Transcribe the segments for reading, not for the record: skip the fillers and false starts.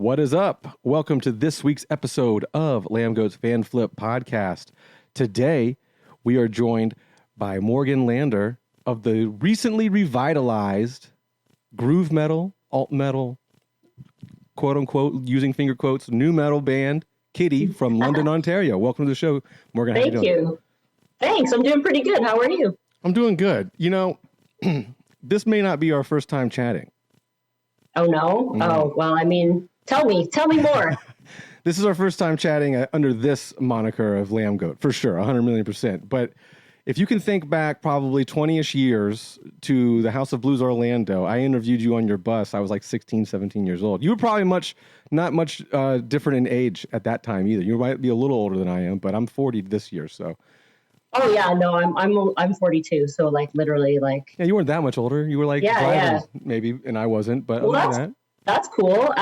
What is up? Welcome to this week's episode of Lambgoat's Vanflip podcast. Today, we are joined by Morgan Lander of the recently revitalized groove metal, alt metal, quote unquote, using finger quotes, new metal band, KITTIE from London, Ontario. Welcome to the show, Morgan. Thank you. Thanks. I'm doing pretty good. How are you? I'm doing good. You know, this may not be our first time chatting. Oh, no? Oh, well, I mean, tell me more. This is our first time chatting under this moniker of Lambgoat, for sure, 100 million %. But if you can think back probably 20-ish years to the House of Blues Orlando, I interviewed you on your bus. I was like 16, 17 years old. You were probably not much different in age at that time either. You might be a little older than I am, but I'm 40 this year, so. Oh, yeah, no, I'm 42, so like literally like. Yeah, you weren't that much older. You were like driving, maybe, and I wasn't, but well, other than that. That's cool.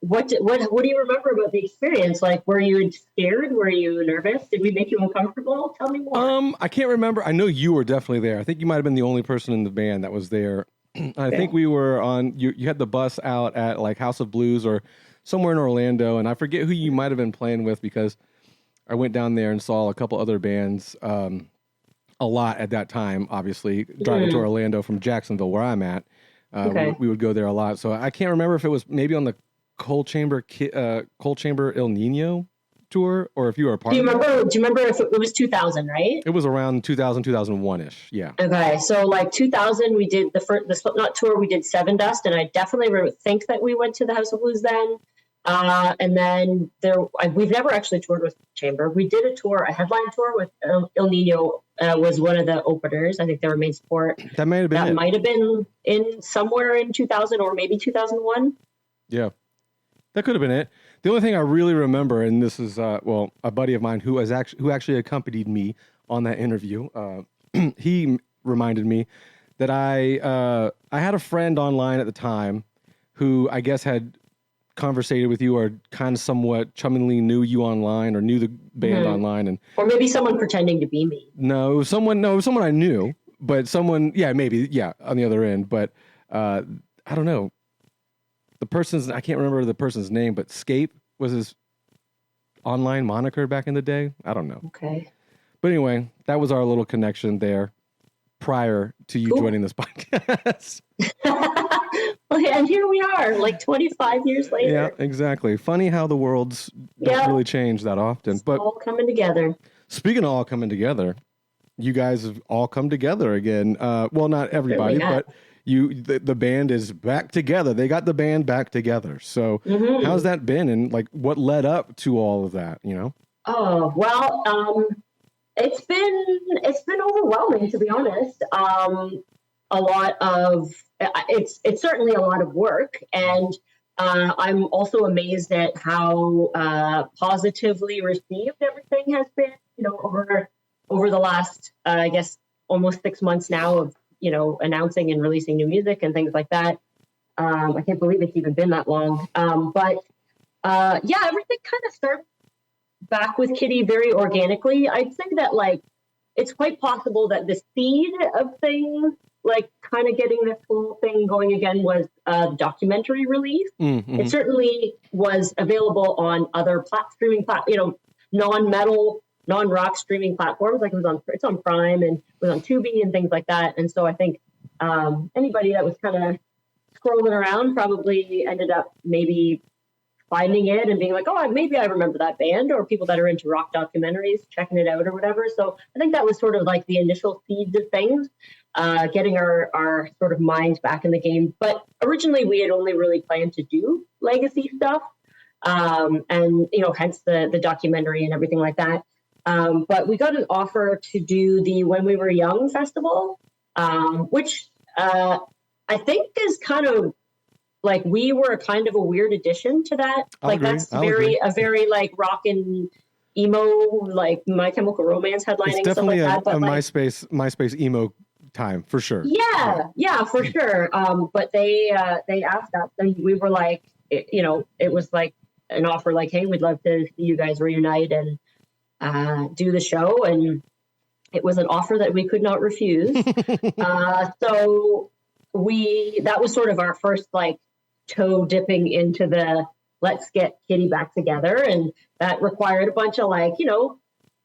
What do you remember about the experience? Like, were you scared? Were you nervous? Did we make you uncomfortable? Tell me more. I can't remember. I know you were definitely there. I think you might have been the only person in the band that was there. I think we were on, you had the bus out at like House of Blues or somewhere in Orlando, and I forget who you might have been playing with because I went down there and saw a couple other bands a lot at that time, obviously, driving to Orlando from Jacksonville, where I'm at. We would go there a lot. So I can't remember if it was maybe on the Cold Chamber El Nino tour or if you were a part of it. Do you remember if it was 2000, right? It was around 2000, 2001-ish. Yeah. Okay. So like 2000, we did the Slipknot tour. We did Seven Dust, and I definitely think that we went to the House of Blues then. And then we've never actually toured with Chamber. We did a headline tour with El Nino was one of the openers. I think they were main support. That might have been in somewhere in 2000 or maybe 2001. Yeah, that could have been it. The only thing I really remember, and this is a buddy of mine who actually accompanied me on that interview. He reminded me that I had a friend online at the time who I guess had conversated with you or kind of somewhat chummingly knew you online or knew the band online, or maybe someone pretending to be me. No, it was someone I knew, but someone, on the other end, but I don't know. I can't remember the person's name, but Scape was his online moniker back in the day. I don't know. Okay. But anyway, that was our little connection there prior to you joining this podcast. Well, and here we are, like 25 years later. Yeah, exactly. Funny how the world's don't really change that often. It's all coming together. Speaking of all coming together, you guys have all come together again. Well, not everybody, but the band is back together. They got the band back together. So how's that been? And like, what led up to all of that, you know? Oh, well, it's been overwhelming, to be honest. It's certainly a lot of work, and I'm also amazed at how positively received everything has been. You know, over the last, I guess, almost 6 months now of announcing and releasing new music and things like that. I can't believe it's even been that long. But everything kind of started back with KITTIE very organically. I'd say that it's quite possible that the seed of things, kind of getting this whole thing going again, was a documentary release. Mm-hmm. It certainly was available on other streaming non-metal, non-rock streaming platforms. Like it's on Prime and it was on Tubi and things like that. And so I think anybody that was kind of scrolling around probably ended up maybe finding it and being like, oh, maybe I remember that band, or people that are into rock documentaries, checking it out or whatever. So I think that was sort of like the initial seeds of things, getting our sort of minds back in the game. But originally we had only really planned to do legacy stuff, and, hence the documentary and everything like that. But we got an offer to do the When We Were Young festival, which I think is kind of, like, we were kind of a weird addition to that. That's a very like rock and emo, like My Chemical Romance headlining, it's stuff like that. But MySpace emo time for sure. Yeah, for sure. But they asked us, and we were like, it was like an offer, like, hey, we'd love to see you guys reunite and do the show, and it was an offer that we could not refuse. So that was sort of our first toe dipping into the let's get Kittie back together. And that required a bunch of like,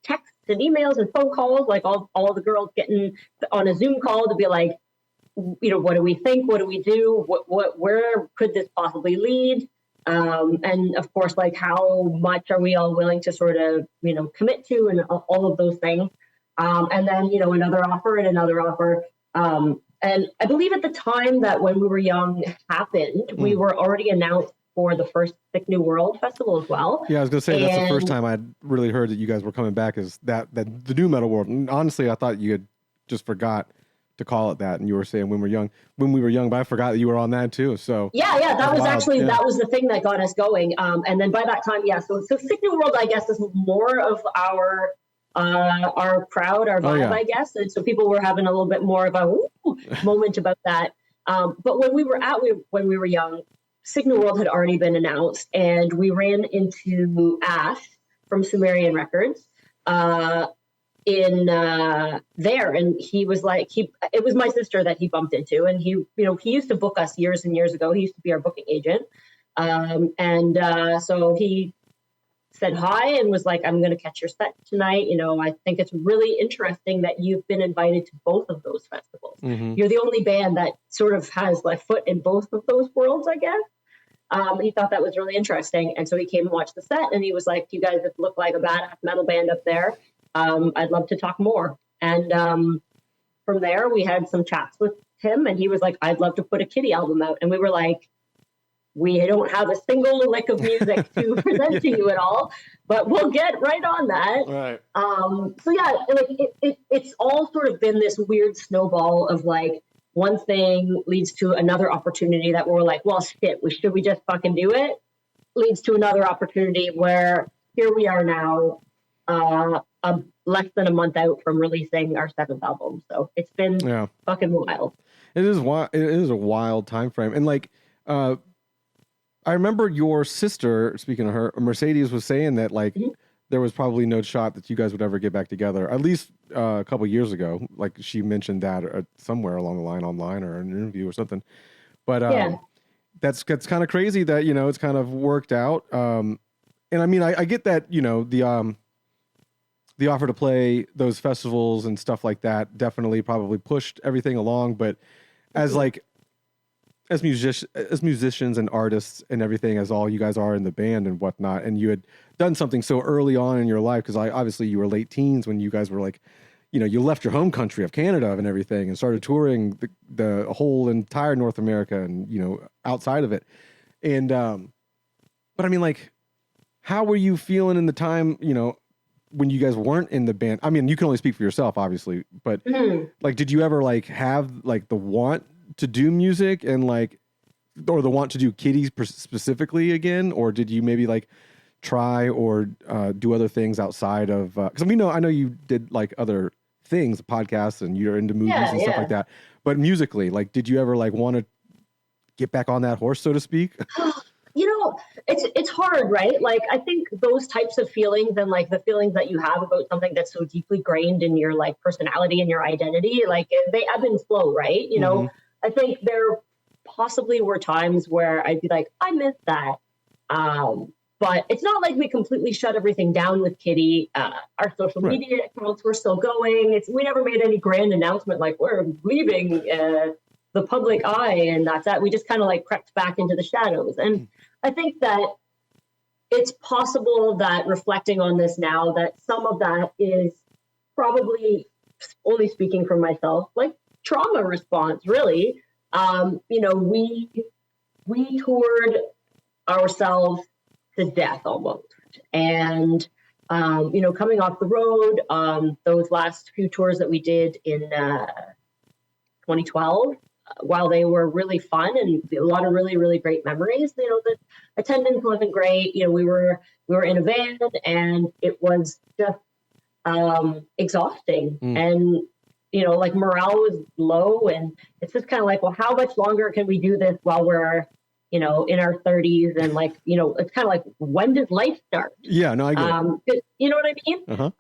texts and emails and phone calls, like all the girls getting on a Zoom call to be like, what do we think? What do we do? Where could this possibly lead? And of course, like how much are we all willing to sort of, commit to, and all of those things. And then, another offer and another offer. And I believe at the time that When We Were Young happened, we were already announced for the first Sick New World Festival as well. Yeah, I was going to say that's the first time I'd really heard that you guys were coming back, is that the new metal world. And honestly, I thought you had just forgot to call it that, and you were saying When We Were Young, but I forgot that you were on that too. So yeah, that was actually that was the thing that got us going. And then by that time, so Sick New World, I guess, is more of our crowd, our vibe, I guess. And so people were having a little bit more of a moment about that. But when we were young, Sick New World had already been announced, and we ran into Ash from Sumerian Records in there, and he was like, it was my sister that he bumped into, and he used to book us years and years ago. He used to be our booking agent, so he said hi and was like, I'm going to catch your set tonight. I think it's really interesting that you've been invited to both of those festivals. Mm-hmm. You're the only band that sort of has like foot in both of those worlds, I guess. He thought that was really interesting. And so he came and watched the set, and he was like, you guys look like a badass metal band up there. I'd love to talk more. And from there, we had some chats with him, and he was like, I'd love to put a Kittie album out. And we were like, we don't have a single lick of music to present to you at all, but we'll get right on that. Right. So yeah, like it's all sort of been this weird snowball of like, one thing leads to another opportunity that we're like, well, shit, should we just fucking do it? Leads to another opportunity where here we are now, less than a month out from releasing our 7th album. So it's been fucking wild. It is wild. It is a wild time frame. And like, I remember your sister, speaking of her, Mercedes, was saying that like there was probably no shot that you guys would ever get back together, at least a couple years ago. Like she mentioned that somewhere along the line, online or an interview or something. But that's kind of crazy that, it's kind of worked out. And I mean, I get that, the offer to play those festivals and stuff like that definitely probably pushed everything along. But as musicians and artists and everything, as all you guys are in the band and whatnot, and you had done something so early on in your life, because obviously you were late teens when you guys were like, you left your home country of Canada and everything and started touring the whole entire North America and, outside of it. And, but I mean, like, how were you feeling in the time, when you guys weren't in the band? I mean, you can only speak for yourself, obviously, but like, did you ever like have like the want to do music and like, or the want to do Kitties specifically again? Or did you maybe like try or do other things outside of, cause I know you did like other things, podcasts, and you're into movies and stuff like that, but musically, like, did you ever like want to get back on that horse, so to speak? It's hard, right? Like, I think those types of feelings and like the feelings that you have about something that's so deeply grained in your like personality and your identity, like they ebb and flow, right? I think there possibly were times where I'd be like, I miss that. But it's not like we completely shut everything down with Kittie. Our social media accounts were still going. We never made any grand announcement like we're leaving the public eye and that's that. We just kind of like crept back into the shadows. And I think that it's possible that reflecting on this now, that some of that is probably, only speaking for myself, like trauma response, really. We toured ourselves to death almost. And, coming off the road, those last few tours that we did in 2012, while they were really fun and a lot of really, really great memories, the attendance wasn't great. We were in a van and it was just exhausting. And, like morale was low, and it's just kind of like, well, how much longer can we do this while we're, in our 30s? And like, it's kind of like, when does life start? Yeah, no, I get it. You know what I mean? Uh-huh.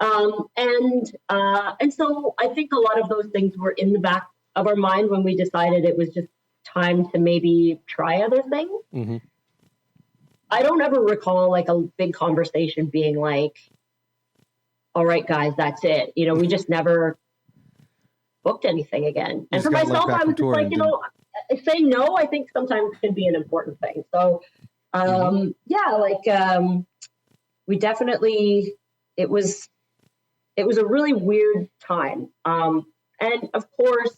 And so I think a lot of those things were in the back of our mind when we decided it was just time to maybe try other things. I don't ever recall like a big conversation being like, all right, guys, that's it. You know, we just never booked anything again. And for myself, I was just like, you know, saying no, I think sometimes can be an important thing. So, we definitely, it was a really weird time. And of course,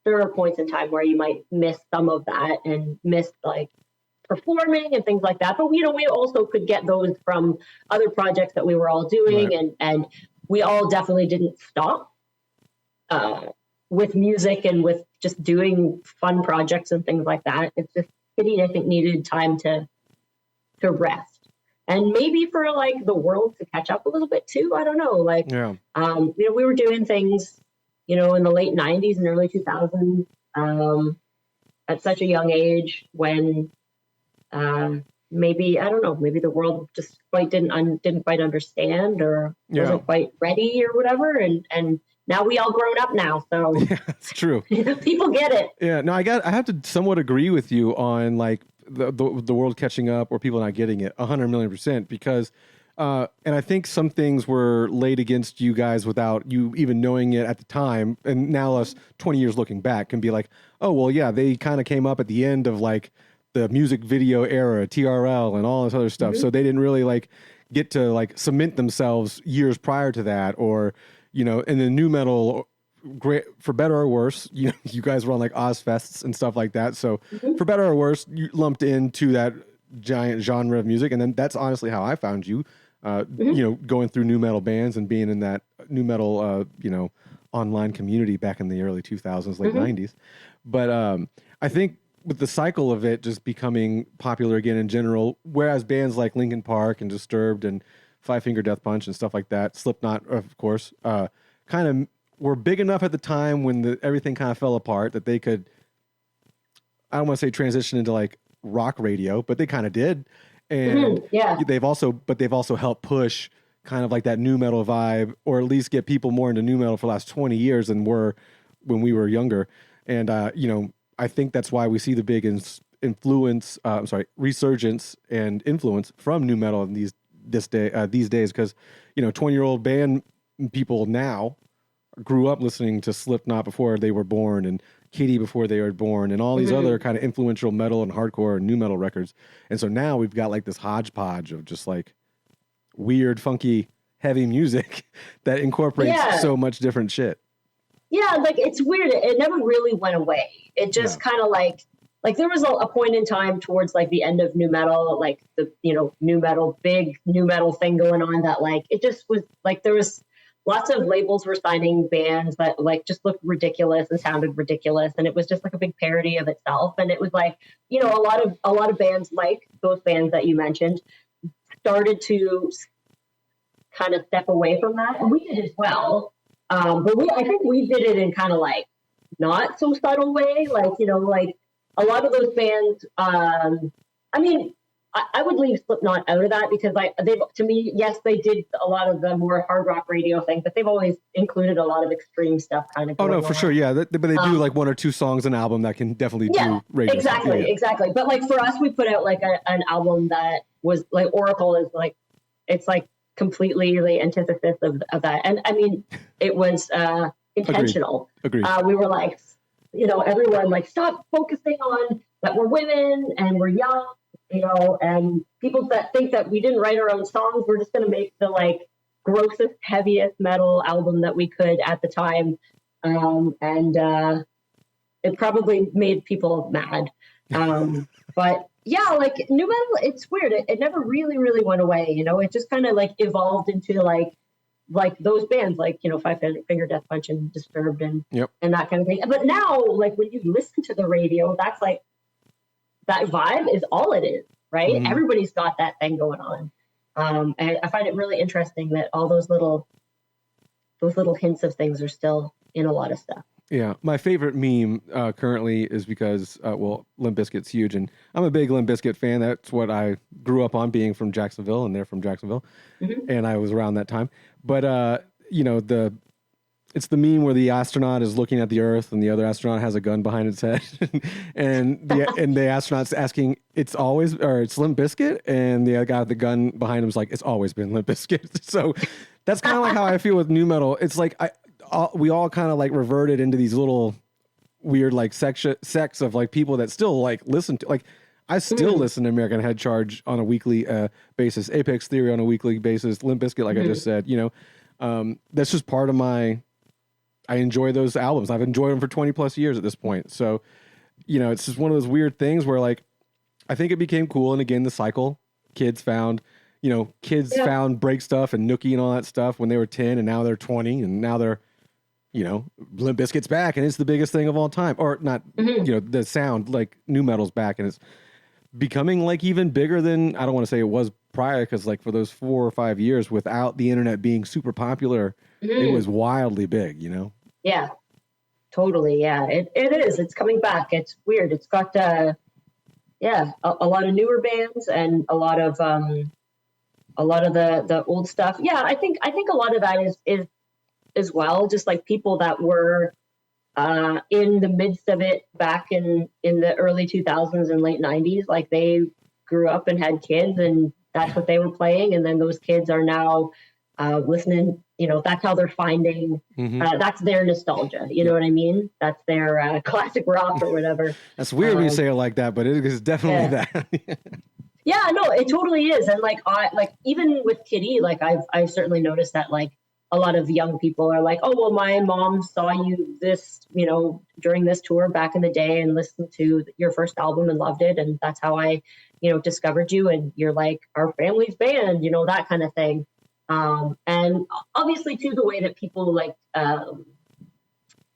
there are points in time where you might miss some of that and miss like performing and things like that. But you know, we also could get those from other projects that we were all doing, right. and we all definitely didn't stop with music and with just doing fun projects and things like that. It's just Kittie, I think, needed time to rest. And maybe for like the world to catch up a little bit too. I don't know. Like, you know, we were doing things, you know, in the late 90s and early 2000s at such a young age when maybe, I don't know, maybe the world just quite didn't quite understand or wasn't quite ready or whatever. And now we all grown up now. So yeah, it's true. People get it. Yeah, no, I have to somewhat agree with you on like the world catching up or people not getting it 100,000,000% because and I think some things were laid against you guys without you even knowing it at the time. And now us 20 years looking back can be like, oh, well, yeah, they kind of came up at the end of like the music video era, TRL and all this other stuff. So they didn't really like get to like cement themselves years prior to that, or, you know, and the new metal, great for better or worse, you know, you guys were on like Ozfests and stuff like that. So for better or worse, you lumped into that giant genre of music. And then that's honestly how I found you, you know, going through new metal bands and being in that new metal, you know, online community back in the early 2000s, late 90s. But I think with the cycle of it just becoming popular again in general, whereas bands like Linkin Park and Disturbed and Five Finger Death Punch and stuff like that, Slipknot, of course, kind of were big enough at the time when everything kind of fell apart that they could, I don't want to say transition into like rock radio, but they kind of did. And they've also helped push kind of like that new metal vibe, or at least get people more into new metal for the last 20 years than were when we were younger. And, you know, I think that's why we see the big resurgence and influence from new metal in these days, because, you know, 20-year-old band people now grew up listening to Slipknot before they were born, and KITTIE before they were born, and all these other kind of influential metal and hardcore and new metal records. And so now we've got like this hodgepodge of just like weird, funky, heavy music that incorporates so much different shit. Yeah, like it's weird. It never really went away. It just kind of like there was a point in time towards like the end of new metal, like the, you know, big new metal thing going on, that like it just was like there was lots of labels were signing bands that like just looked ridiculous and sounded ridiculous, and it was just like a big parody of itself. And it was like, you know, a lot of bands like those bands that you mentioned started to kind of step away from that, and we did as well. But I think we did it in kind of like not so subtle way, like, you know, like a lot of those bands. I mean, I would leave Slipknot out of that because to me, yes, they did a lot of the more hard rock radio thing, but they've always included a lot of extreme stuff kind of. Oh no, for sure, yeah. But they do like one or two songs an album that can definitely do radio. Exactly, exactly. But like for us, we put out like an album that was like Oracle is like, it's like completely the antithesis of that. And I mean, it was intentional. Agreed. We were like, you know, everyone like, stop focusing on that we're women and we're young, you know, and people that think that we didn't write our own songs, we're just going to make the like grossest, heaviest metal album that we could at the time. And it probably made people mad. But yeah, like new metal, it's weird. It never really, really went away. You know, it just kind of like evolved into like those bands, like, you know, Five Finger Death Punch and Disturbed and that kind of thing. But now, like when you listen to the radio, that's like, that vibe is all it is, right? Everybody's got that thing going on. And I find it really interesting that all those little hints of things are still in a lot of stuff. Yeah, my favorite meme currently is because, Limp Bizkit's huge, and I'm a big Limp Bizkit fan. That's what I grew up on, being from Jacksonville, and they're from Jacksonville, and I was around that time. But, you know, it's the meme where the astronaut is looking at the Earth and the other astronaut has a gun behind its head, and the astronaut's asking, it's Limp Bizkit, and the guy with the gun behind him is like, it's always been Limp Bizkit. So that's kind of like how I feel with nu metal. It's like we all kind of like reverted into these little weird like sects of like people that still like listen to, like, I still listen to American Head Charge on a weekly basis, Apex Theory on a weekly basis, Limp Bizkit, like I just said, that's just part of I enjoy those albums. I've enjoyed them for 20 plus years at this point. So, it's just one of those weird things where like, I think it became cool. And again, the cycle, kids found break stuff and Nookie and all that stuff when they were 10 and now they're 20 and now they're, Limp Bizkit's back and it's the biggest thing of all time, or not, the sound, like nu metal's back and it's becoming like even bigger than, I don't want to say it was prior, because like for those 4 or 5 years without the internet being super popular, it was wildly big, Yeah, totally. Yeah, it is. It's coming back. It's weird. It's got, a lot of newer bands and a lot of the old stuff. Yeah, I think a lot of that is as well, just like people that were in the midst of it back in the early 2000s and late 90s, like they grew up and had kids and that's what they were playing. And then those kids are now listening, that's how they're finding, that's their nostalgia. You know what I mean? That's their classic rock or whatever. That's weird when you say it like that, but it is definitely that. Yeah, no, it totally is. And like, even with KITTIE, like I've certainly noticed that like a lot of young people are like, oh, well, my mom saw you this, during this tour back in the day and listened to your first album and loved it. And that's how I, discovered you. And you're like our family's band, that kind of thing. And obviously too, the way that people like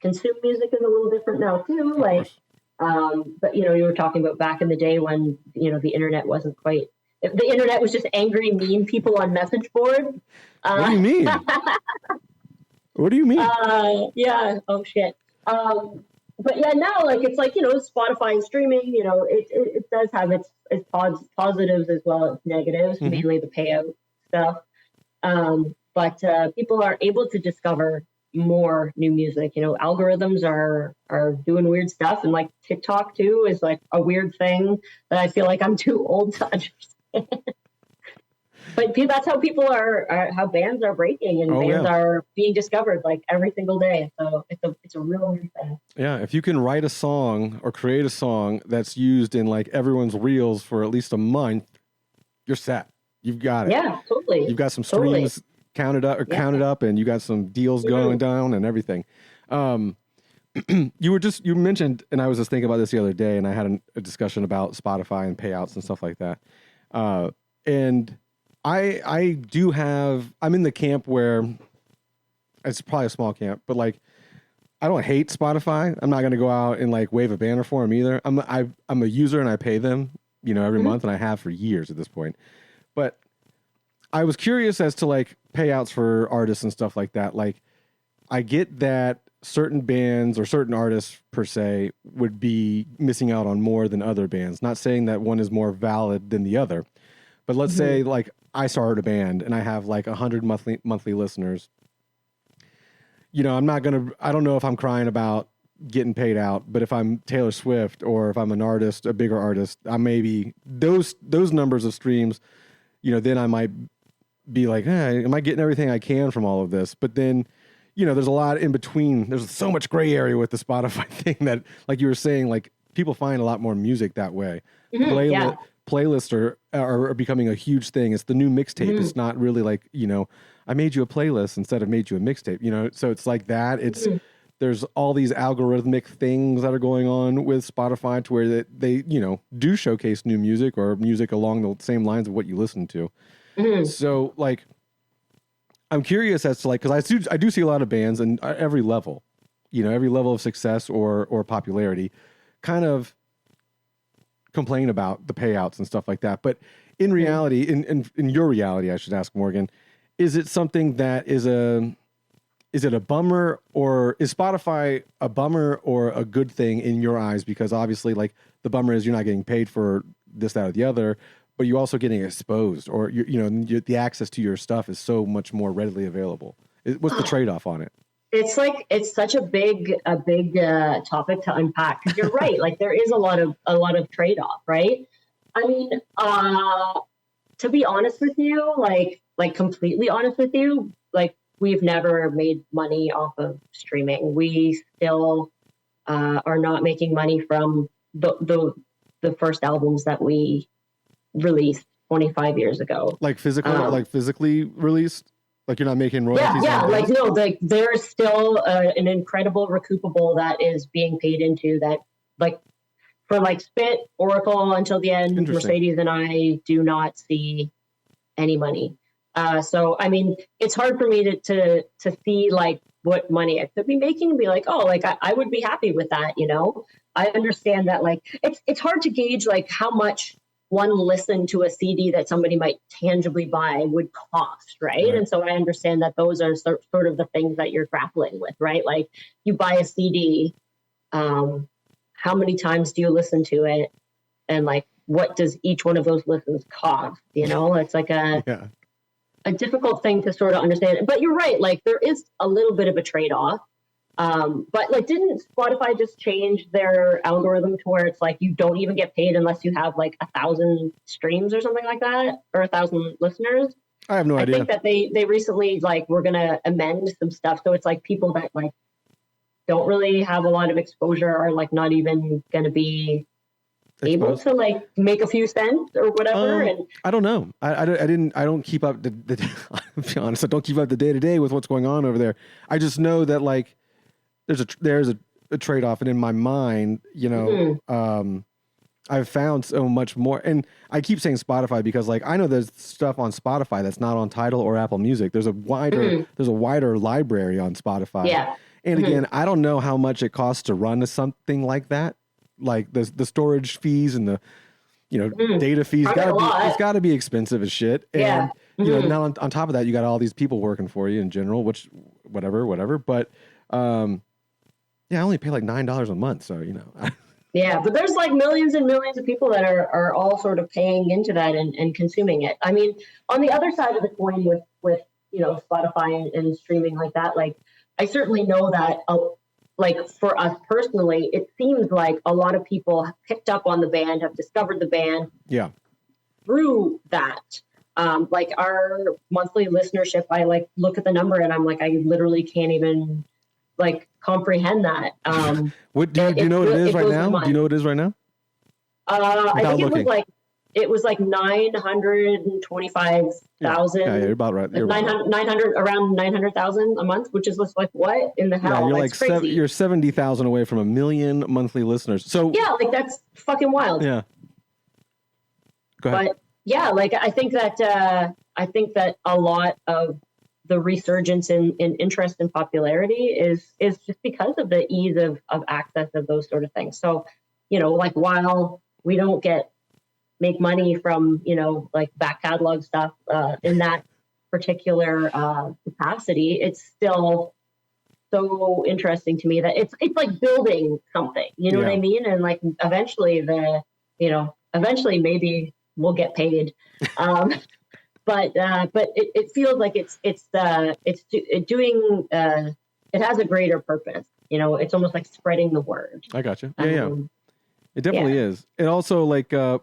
consume music is a little different now too. Like, but you were talking about back in the day when, the internet wasn't quite, the internet was just angry, mean people on message board. What do you mean? What do you mean? Yeah. Oh shit. But yeah, now like it's like Spotify and streaming. It does have its positives as well as negatives, mainly the payout stuff. But people are able to discover more new music. Algorithms are doing weird stuff, and like TikTok too is like a weird thing that I feel like I'm too old to understand. But that's how people how bands are breaking and bands are being discovered like every single day. So it's a real weird thing. Yeah, if you can write a song or create a song that's used in like everyone's reels for at least a month, you're set. You've got it. Yeah, totally. You've got some streams counted up, and you got some deals going down and everything. You mentioned, and I was just thinking about this the other day, and I had a discussion about Spotify and payouts and stuff like that. And I'm in the camp where it's probably a small camp, but like, I don't hate Spotify. I'm not going to go out and like wave a banner for them either. I'm a user and I pay them, every month, and I have for years at this point. But I was curious as to like payouts for artists and stuff like that. Like, I get that certain bands or certain artists per se would be missing out on more than other bands. Not saying that one is more valid than the other, but let's say like I started a band and I have like 100 monthly listeners. I don't know if I'm crying about getting paid out, but if I'm Taylor Swift or if I'm an artist, a bigger artist, I may be those numbers of streams, then I might be like, am I getting everything I can from all of this? But then, there's a lot in between. There's so much gray area with the Spotify thing that, like you were saying, like people find a lot more music that way. Playlists are becoming a huge thing. It's the new mixtape. It's not really like, I made you a playlist instead of made you a mixtape, so it's like that. It's, there's all these algorithmic things that are going on with Spotify to where they do showcase new music or music along the same lines of what you listen to. So like, I'm curious as to like, cause I do see a lot of bands and every level, every level of success or popularity kind of complain about the payouts and stuff like that. But in reality, in your reality, I should ask Morgan, is it something that is it a bummer, or is Spotify a bummer or a good thing in your eyes? Because obviously like the bummer is you're not getting paid for this, that, or the other, but you're also getting exposed, or the access to your stuff is so much more readily available. What's the trade-off on it? it's such a big topic to unpack, because you're right. Like there is a lot of trade off, right? I mean, to be honest with you, like completely honest with you, like we've never made money off of streaming. We still are not making money from the first albums that we released 25 years ago. Like physical, like physically released. Like you're not making royalties. Yeah, on like no, like there's still an incredible recoupable that is being paid into that, like for like Spit, Oracle, Until the End, Mercedes, and I do not see any money. So I mean, it's hard for me to see like what money I could be making and be like, oh, like I would be happy with that. You know, I understand that like it's hard to gauge like how much one listen to a CD that somebody might tangibly buy would cost, right? And so I understand that those are sort of the things that you're grappling with, right? Like you buy a CD, how many times do you listen to it? And like, what does each one of those listens cost? You know, it's like a difficult thing to sort of understand. But you're right, like there is a little bit of a trade-off. But like, didn't Spotify just change their algorithm to where it's like you don't even get paid unless you have like 1,000 streams or something like that, or 1,000 listeners? I have no idea. I think that they recently like were gonna amend some stuff, so it's like people that like don't really have a lot of exposure are like not even gonna be able to like make a few cents or whatever. And I don't know. I don't keep up the I'll be honest, I don't keep up the day to day with what's going on over there. I just know that like there's a trade off, and in my mind, you know, I've found so much more. And I keep saying Spotify because like I know there's stuff on Spotify that's not on Tidal or Apple Music. There's a wider library on Spotify. Yeah. And again, I don't know how much it costs to run something like that. Like the storage fees and the data fees. It's got to be expensive as shit. And you know, now on top of that, you got all these people working for you in general, which whatever. But yeah, I only pay like $9 a month, so you know. Yeah, but there's like millions and millions of people that are all sort of paying into that and consuming it. I mean, on the other side of the coin with you know Spotify and streaming like that, like I certainly know that like for us personally, it seems like a lot of people have picked up on the band, have discovered the band, through that. Like our monthly listenership, I like look at the number and I'm like, I literally can't even like comprehend that. What do you know what it is right now? Do you know what it is right now? I think it was like 925,000. Yeah, you're about right. 900 around 900,000 a month, which is just like what in the hell? Yeah, you're you're 70,000 away from 1 million monthly listeners. So yeah, like that's fucking wild. Yeah. Go ahead. But yeah, like I think that a lot of the resurgence in interest and popularity is just because of the ease of access of those sort of things. So, you know, like while we don't make money from, you know, like back catalog stuff in that particular capacity, it's still so interesting to me that it's like building something, you know what I mean? And like eventually maybe we'll get paid. But it feels like it has a greater purpose. You know, it's almost like spreading the word. I got you. Yeah. It definitely is. It also like to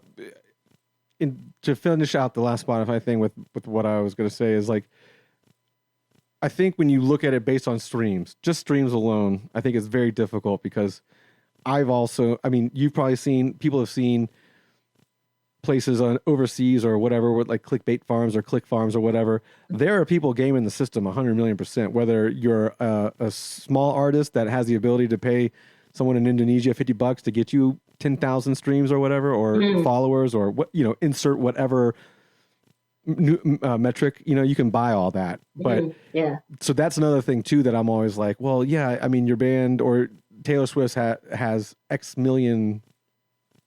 finish out the last Spotify thing with what I was going to say is like, I think when you look at it based on streams, just streams alone, I think it's very difficult because you've probably people have seen places on overseas or whatever with like clickbait farms or click farms or whatever. There are people gaming the system 100 million%, whether you're a small artist that has the ability to pay someone in Indonesia $50 to get you 10,000 streams or whatever, or followers, or what, you know, insert whatever metric, you know, you can buy all that. But so that's another thing too, that I'm always like, well, yeah, I mean, your band or Taylor Swift has X million,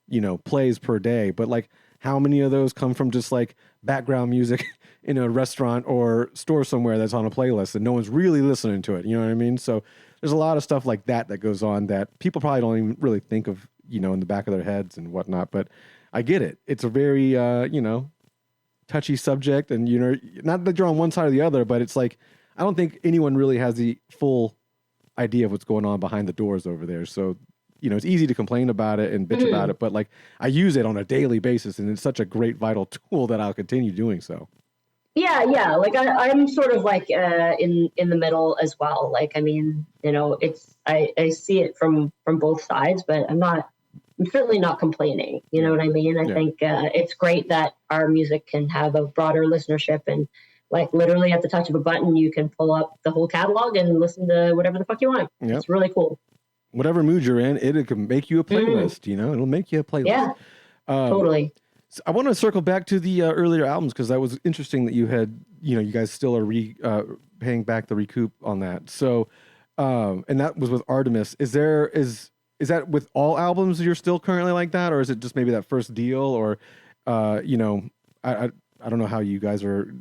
you know, plays per day, but like how many of those come from just like background music in a restaurant or store somewhere that's on a playlist and no one's really listening to it? You know what I mean? So there's a lot of stuff like that goes on that people probably don't even really think of, you know, in the back of their heads and whatnot. But I get it. It's a very, you know, touchy subject, and, you know, not that you're on one side or the other, but it's like, I don't think anyone really has the full idea of what's going on behind the doors over there. So, it's easy to complain about it and bitch about it, but like I use it on a daily basis, and it's such a great vital tool that I'll continue doing so. Yeah, yeah. Like I'm sort of like in the middle as well. Like, I mean, it's I see it from both sides, but I'm certainly not complaining. You know what I mean? I think it's great that our music can have a broader listenership, and like literally at the touch of a button, you can pull up the whole catalog and listen to whatever the fuck you want. Yep. It's really cool. Whatever mood you're in, it can make you a playlist. It'll make you a playlist. Yeah, totally. So I want to circle back to the earlier albums, because that was interesting that you had, you guys still are paying back the recoup on that. So, and that was with Artemis. Is that with all albums you're still currently like that, or is it just maybe that first deal, or, I don't know how you guys are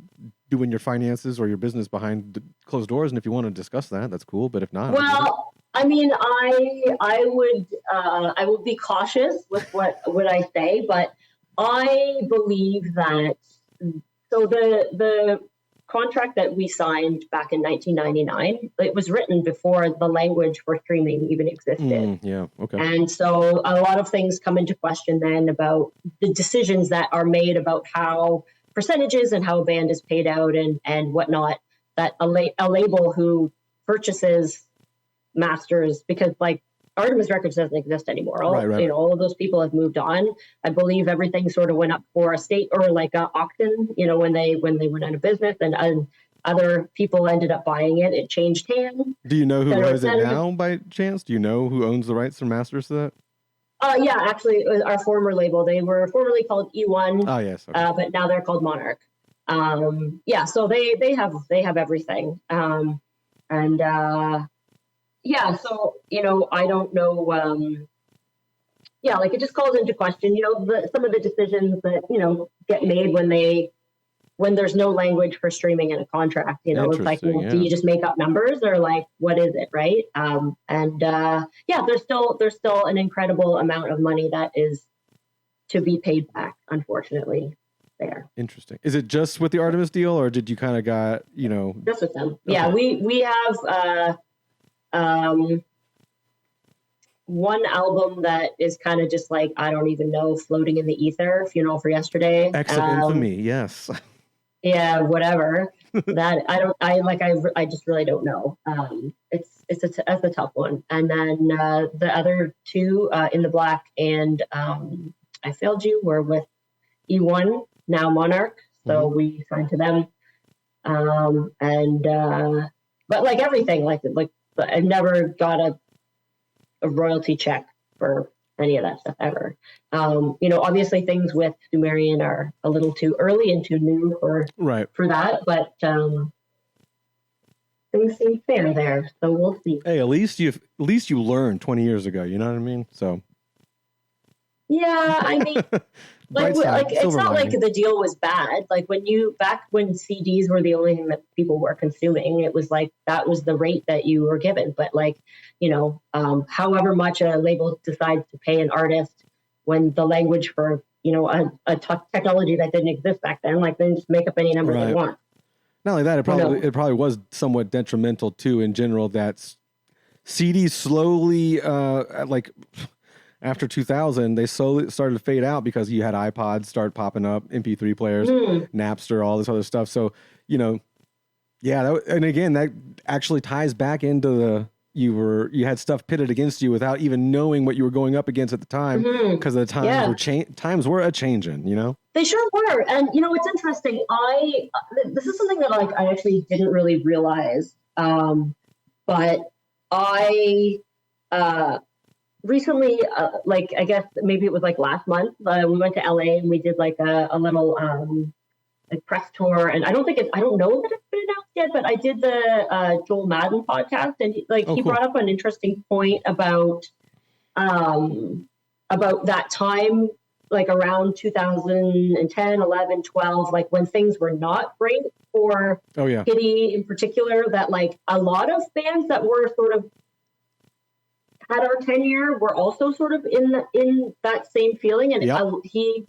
doing your finances or your business behind the closed doors, and if you want to discuss that, that's cool. But if not, well, I mean, I would be cautious with what I say, but I believe that, so the contract that we signed back in 1999, it was written before the language for streaming even existed. Yeah, okay. And so a lot of things come into question then about the decisions that are made about how percentages and how a band is paid out and whatnot, that a label who purchases masters, because like Artemis Records doesn't exist anymore. All of those people have moved on. I believe everything sort of went up for estate or like an auction, when they went out of business, and other people ended up buying it. It changed hands. Do you know who owns it now by chance? Do you know who owns the rights or masters to that? Yeah, actually, it was our former label. They were formerly called E1. Oh, yes. Okay. But now they're called Monarch. Yeah, so they have everything. Yeah, so, I don't know. Yeah, like it just calls into question, some of the decisions that, get made when there's no language for streaming in a contract. It's like, well, do you just make up numbers, or like, what is it, right? Yeah, there's still an incredible amount of money that is to be paid back, unfortunately. There. Interesting. Is it just with the Artemis deal, or did you kind of got, Just with them. Okay. Yeah, we have one album that is kind of just like, I don't even know, floating in the ether, for Yesterday. X of Infamy, yes. Yeah, whatever. That I just really don't know. That's a tough one. And then the other two, In the Black and I Failed You, were with E1, now Monarch. So we signed to them. But like everything, like I've never got a royalty check for any of that stuff ever. Obviously things with Sumerian are a little too early and too new for that, but things seem fair there, so we'll see. Hey, at least you learned 20 years ago, you know what I mean? So yeah, I mean, it's not like the deal was bad. Like back when CDs were the only thing that people were consuming, it was like that was the rate that you were given. But like, however much a label decides to pay an artist when the language for a technology that didn't exist back then, like then just make up any number they want. Not only that, it probably was somewhat detrimental too in general that CDs slowly after 2000, they slowly started to fade out because you had iPods start popping up, MP3 players, Napster, all this other stuff. So, and again, that actually ties back into you had stuff pitted against you without even knowing what you were going up against at the time, because the times were a changing, They sure were. And, it's interesting. This is something that I actually didn't really realize. But I, recently, I guess maybe it was like last month, we went to LA and we did like a little press tour. And I don't know that it's been announced yet, but I did the Joel Madden podcast, and he brought up an interesting point about that time, like around 2010, 11, 12, like when things were not great for KITTIE in particular, that like a lot of bands that were sort of had our tenure were also sort of in that same feeling. And he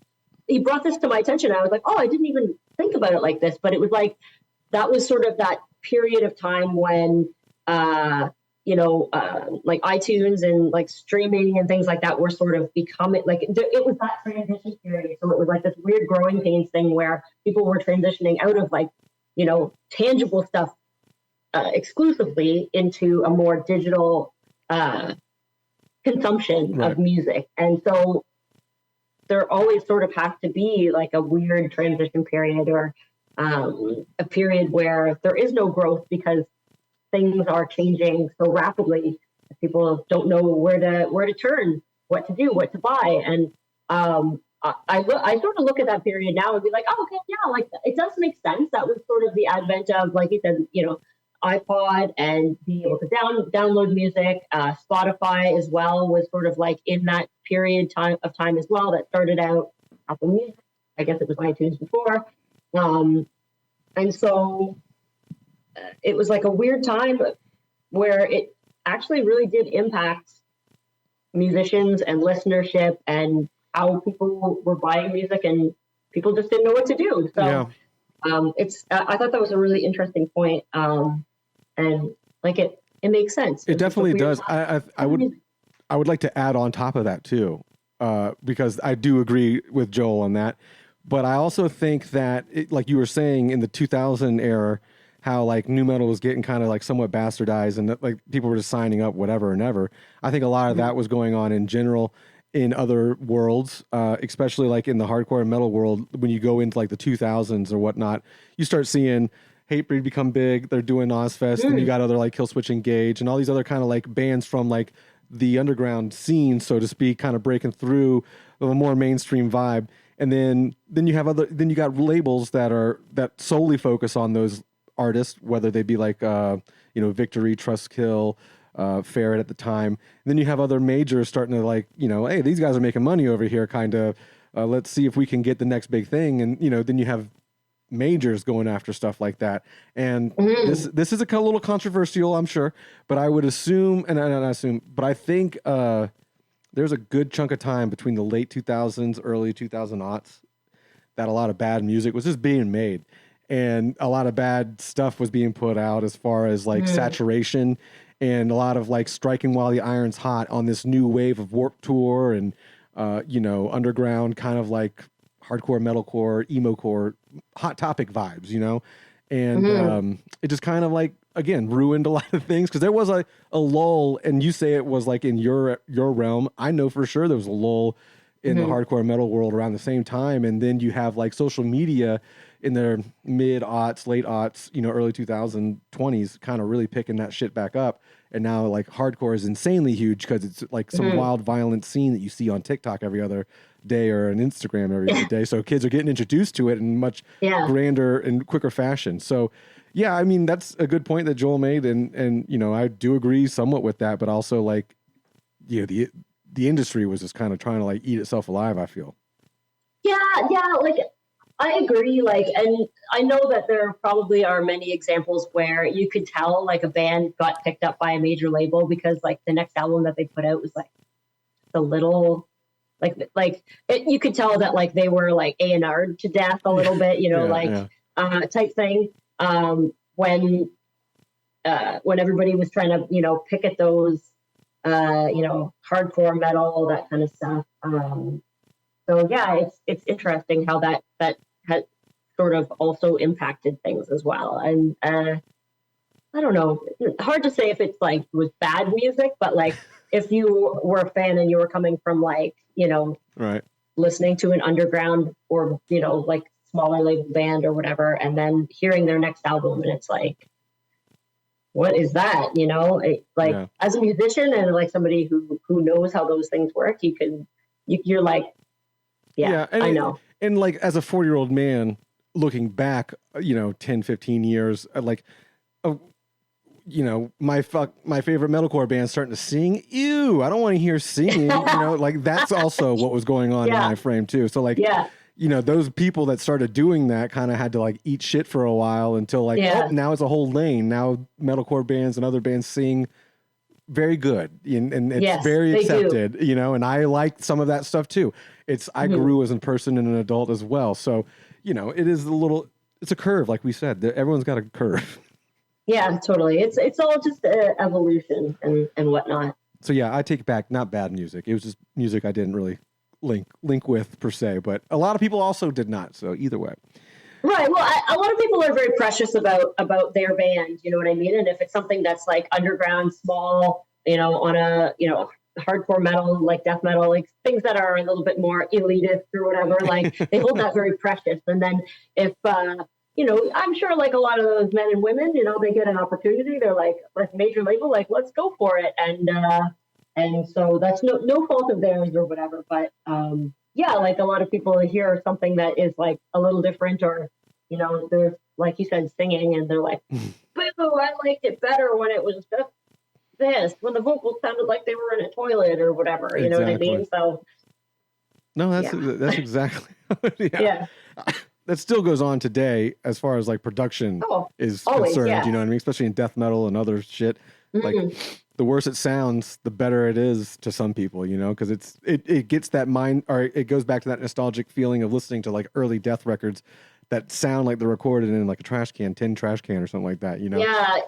brought this to my attention. I was like, oh, I didn't even think about it like this. But it was like, that was sort of that period of time when like iTunes and like streaming and things like that were sort of becoming like it was that transition period. So it was like this weird growing pains thing where people were transitioning out of like, tangible stuff exclusively into a more digital consumption Right. of music. And so there always sort of has to be like a weird transition period or a period where there is no growth because things are changing so rapidly. People don't know where to turn, what to do, what to buy. And I sort of look at that period now and be like, oh, okay, yeah, like it does make sense. That was sort of the advent of, like you said, iPod and being able to download music. Spotify as well was sort of like in that period of time as well. That started out Apple Music. I guess it was iTunes before. And so it was like a weird time where it actually really did impact musicians and listenership and how people were buying music, and people just didn't know what to do. So I thought that was a really interesting point. And like it makes sense. It definitely does. I would like to add on top of that too, because I do agree with Joel on that. But I also think that, like you were saying, in the 2000 era, how like nu metal was getting kind of like somewhat bastardized, and like people were just signing up whatever and ever. I think a lot of that was going on in general in other worlds, especially like in the hardcore and metal world. When you go into like the 2000s or whatnot, you start seeing Hatebreed become big. They're doing Ozfest, and you got other like Killswitch Engage and all these other kind of like bands from like the underground scene, so to speak, kind of breaking through a more mainstream vibe. And then you got labels that solely focus on those artists, whether they be like Victory, Trustkill, Ferret at the time. And then you have other majors starting to like, hey, these guys are making money over here, kind of. Let's see if we can get the next big thing. And then you have majors going after stuff like that. And this is a little controversial, I'm sure, but I would assume, but I think there's a good chunk of time between the late 2000s, early 2000s that a lot of bad music was just being made, and a lot of bad stuff was being put out as far as like saturation, and a lot of like striking while the iron's hot on this new wave of Warped Tour and underground kind of like hardcore, metalcore, emo-core, hot topic vibes, and it just kind of like, again, ruined a lot of things, because there was a lull, and you say it was like in your realm. I know for sure there was a lull in the hardcore metal world around the same time, and then you have like social media in their mid-aughts, late-aughts, early 2020s, kind of really picking that shit back up. And now like hardcore is insanely huge because it's like some wild, violent scene that you see on TikTok every other day or on Instagram every other day. So kids are getting introduced to it in much grander and quicker fashion. So yeah, I mean, that's a good point that Joel made. And I do agree somewhat with that, but also like, the industry was just kind of trying to like eat itself alive, I feel. Yeah. Like, I agree. Like, and I know that there probably are many examples where you could tell like a band got picked up by a major label because like the next album that they put out was like the little, you could tell that like they were like A&R'd to death a little bit, type thing. When everybody was trying to, pick at those, hardcore metal, that kind of stuff. So yeah, it's interesting how that has sort of also impacted things as well. And I don't know, hard to say if it's like was bad music, but like if you were a fan and you were coming from like, right, listening to an underground or, like smaller label band or whatever, and then hearing their next album and it's like, what is that? As a musician and like somebody who knows how those things work, you're like, I know. And like as a 40-year-old man looking back, 10, 15 years, like, my favorite metalcore band starting to sing. Ew, I don't want to hear singing. Like that's also what was going on in my frame too. So like, those people that started doing that kind of had to like eat shit for a while until like, now it's a whole lane. Now metalcore bands and other bands sing very good, and it's very accepted, and I like some of that stuff too. I grew as a person and an adult as well. So, it's a curve, like we said, everyone's got a curve. Yeah, totally. It's all just evolution and whatnot. So yeah, I take it back. Not bad music. It was just music I didn't really link with per se, but a lot of people also did not. So either way. Right. Well, a lot of people are very precious about their band. You know what I mean? And if it's something that's like underground, small, on a hardcore metal, like death metal, like things that are a little bit more elitist or whatever, like they hold that very precious. And then if I'm sure like a lot of those men and women, they get an opportunity, they're like major label, like let's go for it. And so that's no fault of theirs or whatever. But yeah, like a lot of people hear something that is like a little different, or there's, like you said, singing, and they're like, boo, I liked it better when it was just this, when the vocals sounded like they were in a toilet or whatever. You know what I mean? So no, that's exactly yeah. That still goes on today as far as like production is always, concerned. yeah. You know what I mean? Especially in death metal and other shit. Like the worse it sounds, the better it is to some people, because it gets that mind, or it goes back to that nostalgic feeling of listening to like early death records that sound like they're recorded in like a tin trash can or something like that, Yeah, I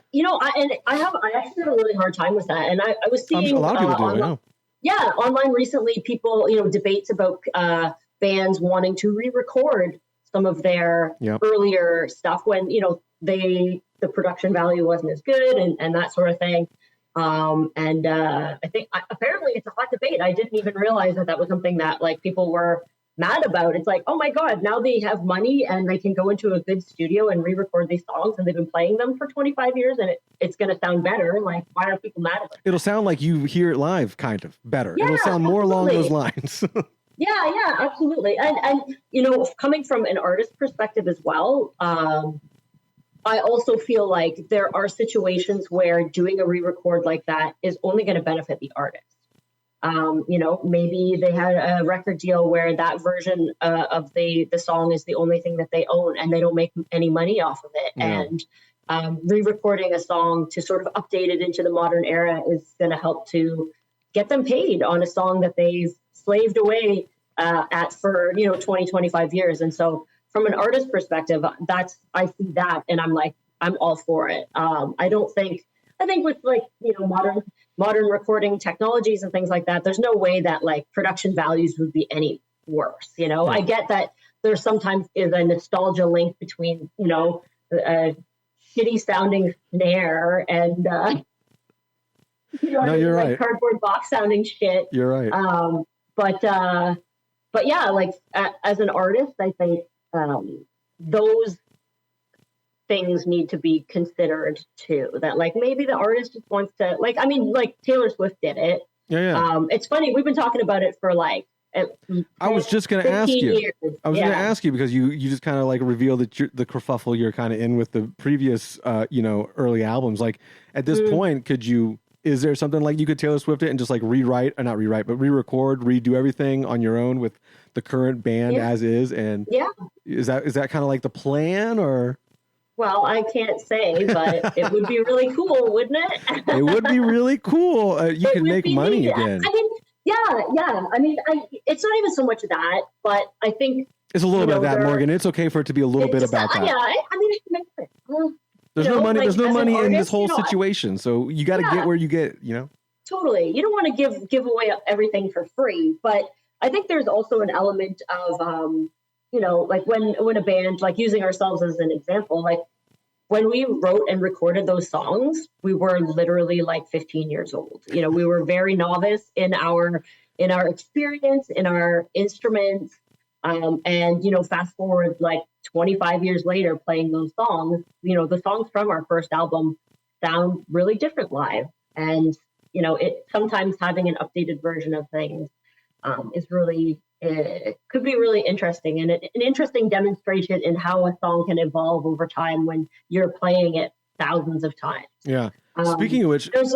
actually have a really hard time with that, and I was seeing a lot of people do. Online, online recently, people debates about bands wanting to re-record some of their earlier stuff when the production value wasn't as good and that sort of thing. I think apparently it's a hot debate. I didn't even realize that was something that like people were mad about. It's like, oh my God, now they have money and they can go into a good studio and re-record these songs, and they've been playing them for 25 years and it's going to sound better. Like, why are people mad about it? It'll sound like you hear it live, kind of better. Yeah, it'll sound more along those lines. Yeah, absolutely. And coming from an artist perspective as well, I also feel like there are situations where doing a re-record like that is only going to benefit the artist. Maybe they had a record deal where that version of the song is the only thing that they own and they don't make any money off of it. Yeah. And re-recording a song to sort of update it into the modern era is going to help to get them paid on a song that they've slaved away at for 20, 25 years. And so from an artist perspective, I see that and I'm all for it. I think with like modern recording technologies and things like that, there's no way that like production values would be any worse. I get that there sometimes is a nostalgia link between a shitty sounding snare and you're right, cardboard box sounding shit. You're right. But yeah, like as an artist, I think those things need to be considered too. That like maybe the artist just wants to like Taylor Swift did it. Yeah. It's funny, we've been talking about it for like I was just going to ask you. Years. I was going to ask you because you just kind of like revealed that the kerfuffle you're kind of in with the previous early albums. Like at this point, is there something like you could Taylor Swift it and just like not rewrite, but re-record, redo everything on your own with the current band as is? And is that kind of like the plan, or? Well, I can't say, but it would be really cool, wouldn't it? It would be really cool. You could make money again. I mean, yeah. I mean, it's not even so much that, but I think it's a little bit of that, Morgan. It's okay for it to be a little bit about that. Yeah, I mean, it makes sense. There's no money. There's no money in this whole situation, so you got to get where you get. Totally. You don't want to give away everything for free, but I think there's also an element of like when a band, like using ourselves as an example, like when we wrote and recorded those songs, we were literally like 15 years old. We were very novice in our experience, in our instruments, and fast forward like 25 years later, playing those songs, the songs from our first album sound really different live. And, it sometimes having an updated version of things is really, it could be really interesting and an interesting demonstration in how a song can evolve over time when you're playing it thousands of times. Yeah. Speaking of which, there's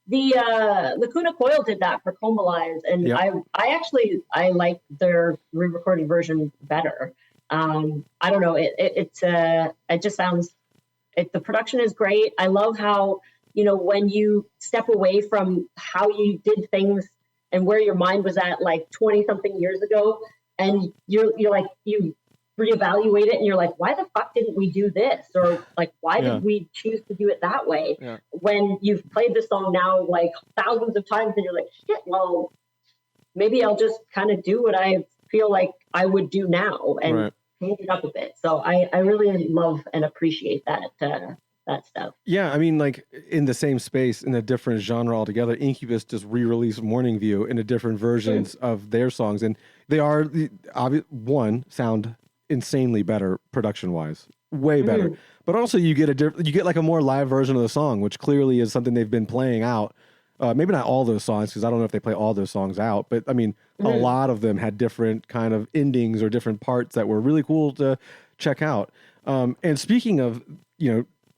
the Lacuna Coil did that for Combalize, and I like their re-recorded version better. I don't know. It just sounds. The production is great. I love how when you step away from how you did things and where your mind was at like 20 something years ago, and you're like you reevaluate it and you're like, why the fuck didn't we do this? Or like, why did we choose to do it that way? Yeah. When you've played the song now like thousands of times and you're like, shit, well, maybe I'll just kind of do what I feel like I would do now and change it up a bit. So I really love and appreciate that stuff. Yeah, I mean, like in the same space, in a different genre altogether, Incubus just re-released Morning View into different versions of their songs, and they are sound insanely better production-wise, way better. But also, you get like a more live version of the song, which clearly is something they've been playing out. Maybe not all those songs, because I don't know if they play all those songs out, but I mean, a lot of them had different kind of endings or different parts that were really cool to check out. And speaking of,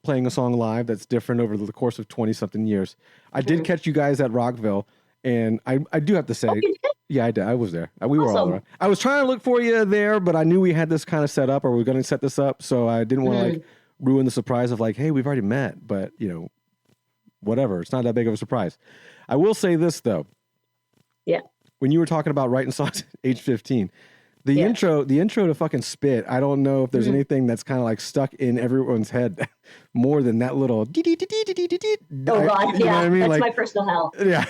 playing a song live that's different over the course of 20-something years, I did catch you guys at Rockville, and I do have to say, yeah, I did. I was there. We were all around. I was trying to look for you there, but I knew we had this kind of set up, or we were going to set this up, so I didn't want to like ruin the surprise of like, hey, we've already met, but whatever. It's not that big of a surprise. I will say this though. Yeah. When you were talking about writing songs at age 15, the intro to fucking Spit, I don't know if there's anything that's kind of like stuck in everyone's head more than that little oh god, yeah, I mean? That's like, my personal hell. Yeah.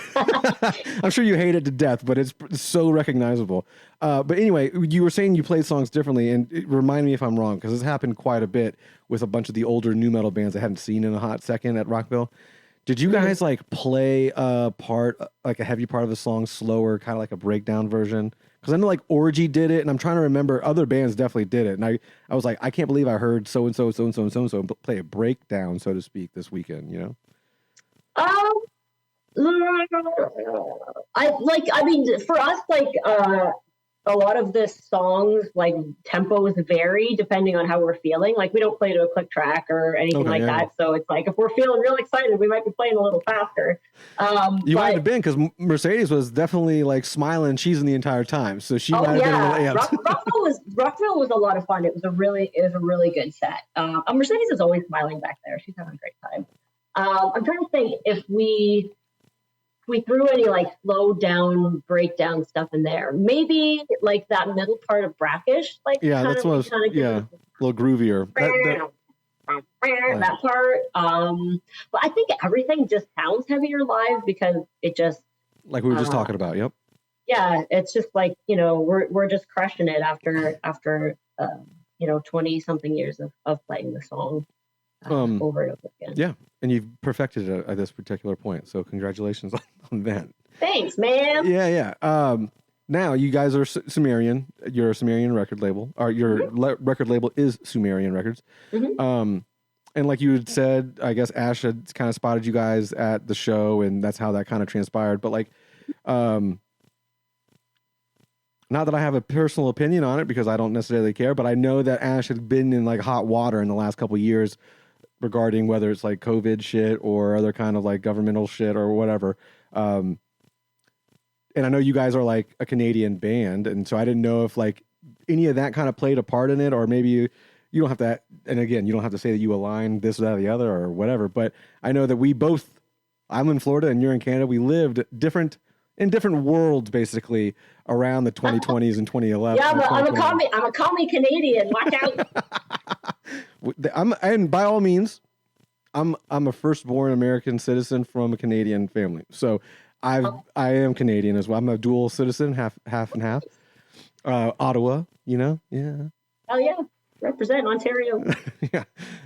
I'm sure you hate it to death, but it's so recognizable. But anyway, you were saying you played songs differently, and remind me if I'm wrong, because this happened quite a bit with a bunch of the older nu metal bands I hadn't seen in a hot second at Rockville. Did you guys like play a part, like a heavy part of the song slower, kind of like a breakdown version? Because I know like Orgy did it, and I'm trying to remember other bands definitely did it. And I was like, I can't believe I heard so-and-so play a breakdown, so to speak, this weekend, I mean, for us, like, a lot of the songs, like tempos vary depending on how we're feeling. Like we don't play to a click track or anything that. So it's like, if we're feeling real excited, we might be playing a little faster. You might have been, because Mercedes was definitely like smiling, cheesing the entire time. So she might have been a little amped. Rockville was a lot of fun. It was a really good set. Mercedes is always smiling back there. She's having a great time. I'm trying to think if we threw any like slow down breakdown stuff in there. Maybe like that middle part of Brackish, like that's what was, a little groovier. That part. But I think everything just sounds heavier live because it just, like we were just talking about. Yep. Yeah, it's just like we're just crushing it after 20 something years of playing the song over and over again. Yeah. And you've perfected it at this particular point. So congratulations on that. Thanks, man. Yeah. Now you guys are Sumerian. You're a Sumerian record label. Or your record label is Sumerian Records. And like you had said, I guess Ash had kind of spotted you guys at the show, and that's how that kind of transpired. But like, not that I have a personal opinion on it because I don't necessarily care, but I know that Ash had been in like hot water in the last couple of years regarding whether it's like COVID shit or other kind of like governmental shit or whatever. And I know you guys are like a Canadian band, and so I didn't know if like any of that kind of played a part in it, or maybe you don't have to, and again, you don't have to say that you align this, that, or the other or whatever, but I know that I'm in Florida and you're in Canada. We lived in different worlds basically around the 2020s and 2011. Yeah, but I'm a commie Canadian. Watch out. And by all means, I'm a firstborn American citizen from a Canadian family. So I am Canadian as well. I'm a dual citizen, half and half. Ottawa, yeah. Oh yeah, represent Ontario. Yeah.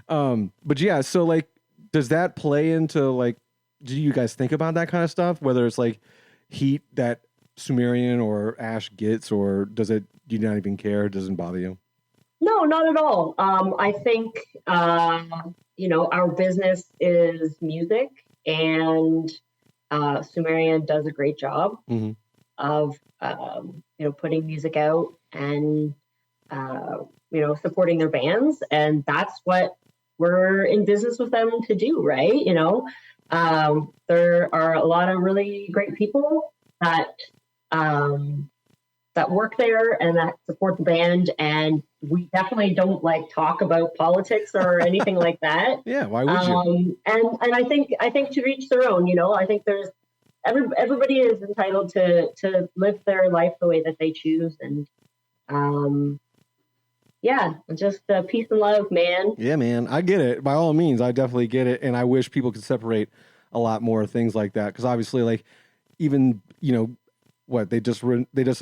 But yeah, so like, does that play into like, do you guys think about that kind of stuff? Whether it's like heat that Sumerian or Ash gets, or do you not even care? It doesn't bother you? No, not at all. I think, our business is music, and Sumerian does a great job of, putting music out and, supporting their bands. And that's what we're in business with them to do, right? There are a lot of really great people that work there and that support the band, and we definitely don't like talk about politics or anything like that. Yeah, why would you? And I think to each their own. I think there's everybody is entitled to live their life the way that they choose, and Yeah, just peace and love, man. Yeah, man, I get it. By all means, I definitely get it, and I wish people could separate a lot more things like that, because obviously, like, even what they just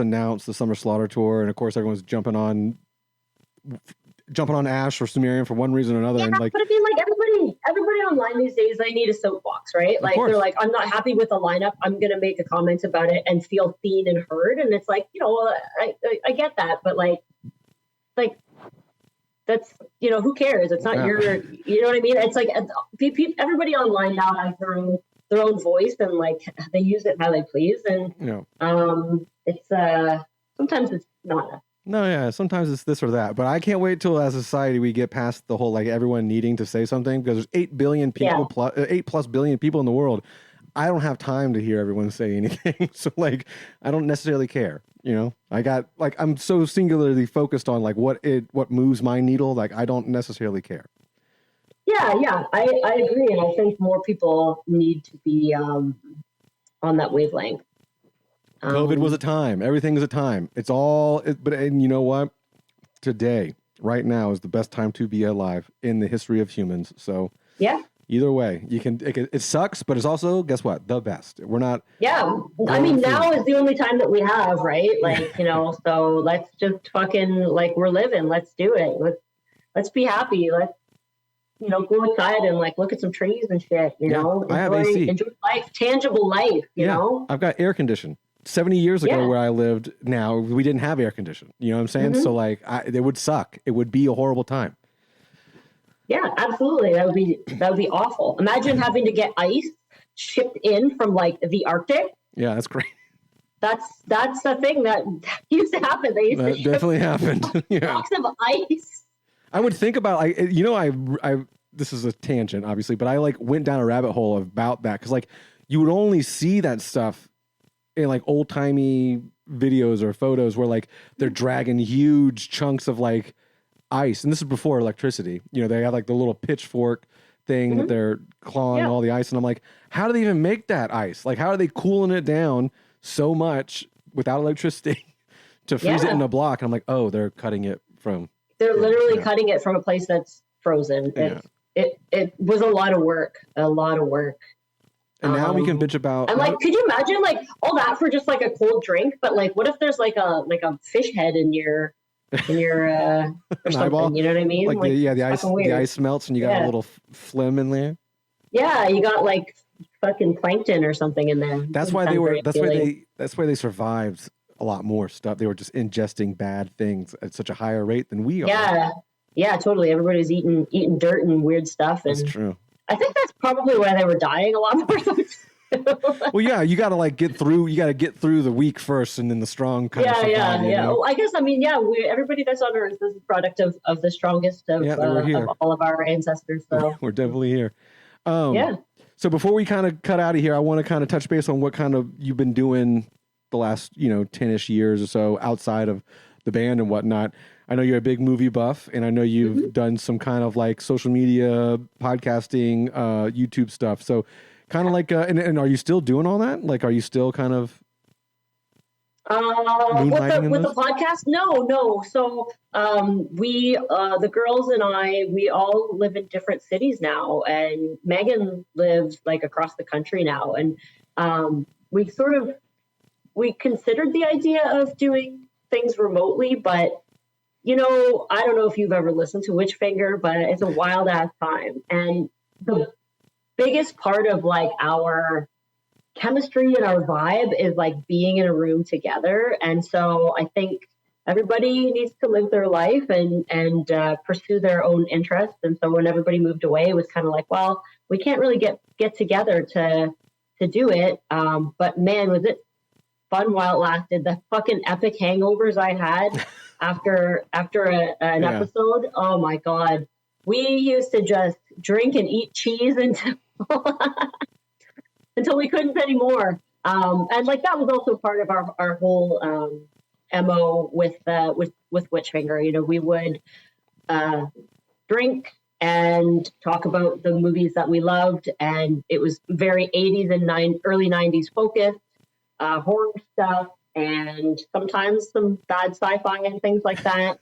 announced the Summer Slaughter tour, and of course everyone's jumping on Ash or Sumerian for one reason or another, Yeah, and like, but I mean, like everybody online these days, they need a soapbox, right? Like course. they're like, I'm not happy with the lineup. I'm gonna make a comment about it and feel seen and heard. And it's like, I get that, but like that's who cares? It's not your, you know what I mean? It's like everybody online now has their own voice, and like they use it how they please, and it's sometimes it's not. No, yeah, sometimes it's this or that, but I can't wait till as a society we get past the whole like everyone needing to say something, because there's 8 billion people plus 8+ billion people in the world. I don't have time to hear everyone say anything, so like I don't necessarily care. I got like I'm so singularly focused on like what moves my needle. Like I don't necessarily care. Yeah, I agree, and I think more people need to be on that wavelength. COVID was a time. Everything is a time. It's all. And you know what? Today, right now, is the best time to be alive in the history of humans. So yeah. Either way, you can. It sucks, but it's also, guess what? The best. We're not. Yeah, I mean, now is the only time that we have, right? Like, so let's just fucking like we're living. Let's do it. Let's be happy. Let's go outside and like look at some trees and shit. I have AC. Enjoy life, tangible life. You know, I've got air conditioning. 70 years ago, where I lived, now we didn't have air conditioning. You know what I'm saying? Mm-hmm. So like, it would suck. It would be a horrible time. Yeah, absolutely. That would be awful. Imagine having to get ice shipped in from like the Arctic. Yeah, that's great. That's the thing that used to happen. They used to definitely happened. Blocks of ice. I would think about I this is a tangent, obviously, but I like went down a rabbit hole about that, because like you would only see that stuff in like old timey videos or photos where like they're dragging huge chunks of like ice, and this is before electricity. They have like the little pitchfork thing that they're clawing all the ice, and I'm like, how do they even make that ice? Like, how are they cooling it down so much without electricity to freeze it in a block? And I'm like, oh, they're cutting it from. They're literally cutting it from a place that's frozen. It was a lot of work. And now we can bitch about. And like, could you imagine like all that for just like a cold drink? But like, what if there's like a fish head in your or something? Eyeball? You know what I mean? Like the ice melts and you got a little phlegm in there. Yeah, you got like fucking plankton or something in there. That's why they were. That's why they survived a lot more stuff. They were just ingesting bad things at such a higher rate than we are. Yeah, totally. Everybody's eating dirt and weird stuff. And that's true. I think that's probably why they were dying a lot more. Well, yeah, you got to like get through. You got to get through the weak first, and then the strong kind of survive. Yeah. Well, I guess everybody that's on Earth is a product of the strongest of all of our ancestors. So we're definitely here. So before we kind of cut out of here, I want to kind of touch base on what kind of you've been doing the last 10-ish years or so outside of the band and whatnot. I know you're a big movie buff, and I know you've done some kind of like social media, podcasting, YouTube stuff. So kind of like, and are you still doing all that? Like, are you still kind of with the podcast? No. So we, the girls and I, we all live in different cities now, and Megan lives like across the country now, and we considered the idea of doing things remotely, but I don't know if you've ever listened to Witchfinger, but it's a wild ass time. And the biggest part of like our chemistry and our vibe is like being in a room together. And so I think everybody needs to live their life and pursue their own interests. And so when everybody moved away, it was kind of like, well, we can't really get together to do it. But man, was it fun while it lasted. The fucking epic hangovers I had after an episode. Oh my God. We used to just drink and eat cheese until we couldn't anymore. And like that was also part of our whole MO with Witchfinger. We would drink and talk about the movies that we loved, and it was very 80s and early 90s focused. Horror stuff, and sometimes some bad sci-fi and things like that.